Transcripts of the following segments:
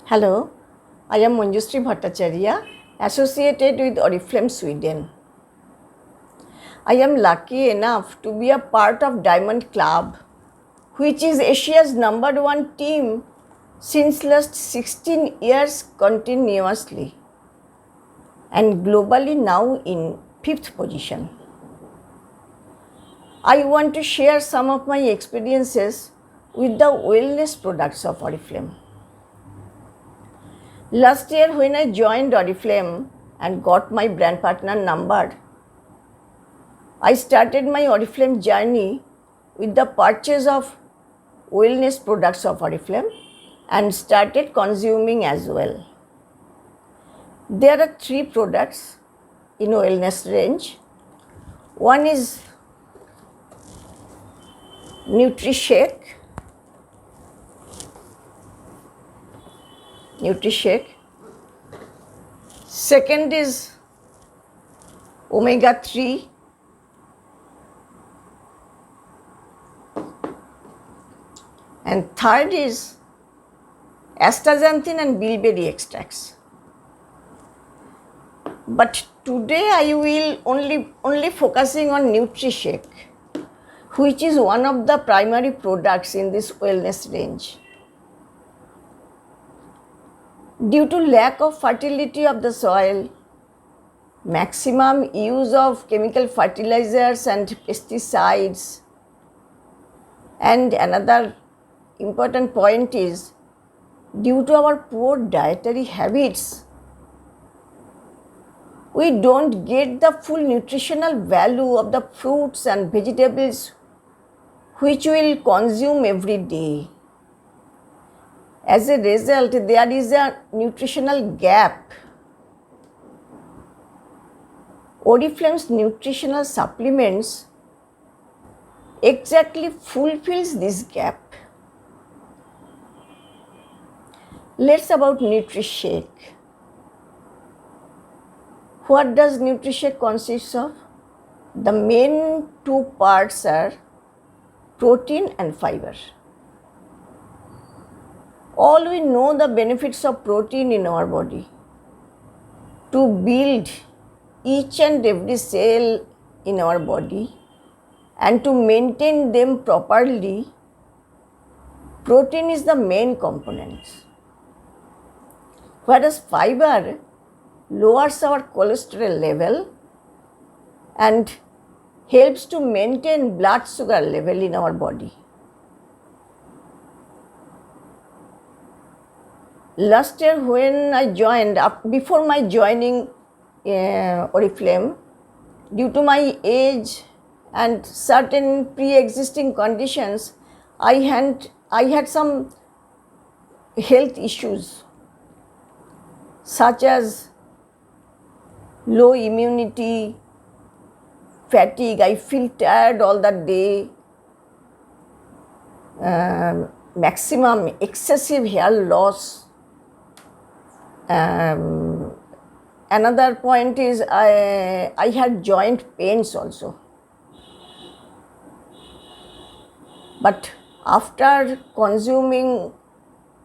Hello, I am Manjushree Bhattacharya, associated with Oriflame Sweden. I am lucky enough to be a part of Diamond Club, which is Asia's #1 team since last 16 years continuously and globally now in 5th position. I want to share some of my experiences with the wellness products of Oriflame. Last year when I joined Oriflame and got my brand partner number, I started my Oriflame journey with the purchase of wellness products of Oriflame and started consuming as well. There are 3 products in wellness range. One is NutriShake. Second is Omega 3. And third is astaxanthin and bilberry extracts. But today I will only focusing on NutriShake, which is one of the primary products in this wellness range. Due to lack of fertility of the soil, maximum use of chemical fertilizers and pesticides, and another important point is due to our poor dietary habits, we don't get the full nutritional value of the fruits and vegetables which we will consume every day. As a result, there is a nutritional gap. Oriflame's nutritional supplements exactly fulfills this gap. Let's about NutriShake. What does NutriShake consist of? The main 2 parts are protein and fiber. All we know the benefits of protein in our body. To build each and every cell in our body and to maintain them properly, protein is the main component. Whereas fiber lowers our cholesterol level and helps to maintain blood sugar level in our body. Last year when I joined, before my joining Oriflame, due to my age and certain pre-existing conditions, I had some health issues such as low immunity, fatigue, I feel tired all the day, maximum excessive hair loss. Another point is I had joint pains also. But after consuming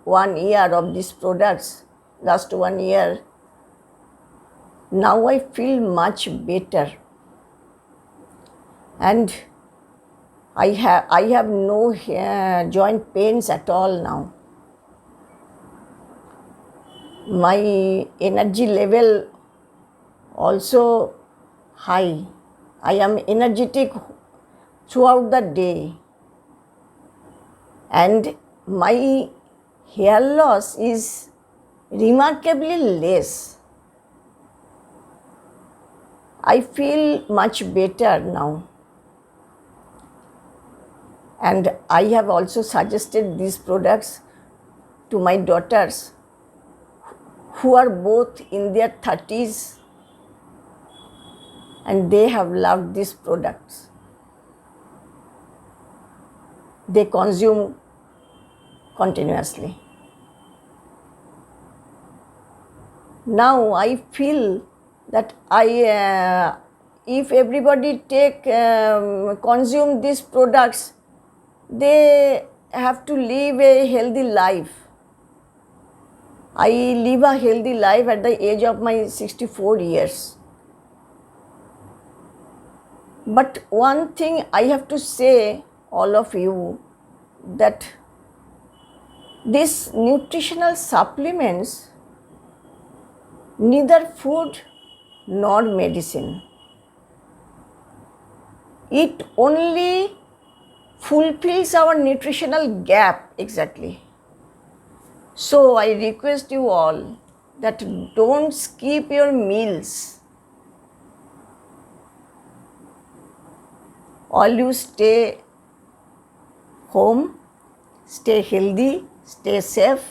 1 year of these products, last 1 year, now I feel much better. And I have no joint pains at all now. My energy level also high. I am energetic throughout the day. And my hair loss is remarkably less. I feel much better now. And I have also suggested these products to my daughters who are both in their 30s, and they have loved these products. They consume continuously. Now I feel that if everybody consume these products, they have to live a healthy life. I live a healthy life at the age of my 64 years. But one thing I have to say, all of you, that these nutritional supplements, neither food nor medicine. It only fulfills our nutritional gap exactly. So I request you all that don't skip your meals. Always stay home, stay healthy, stay safe.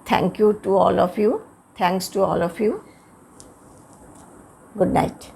Thank you to all of you. Thanks to all of you. Good night.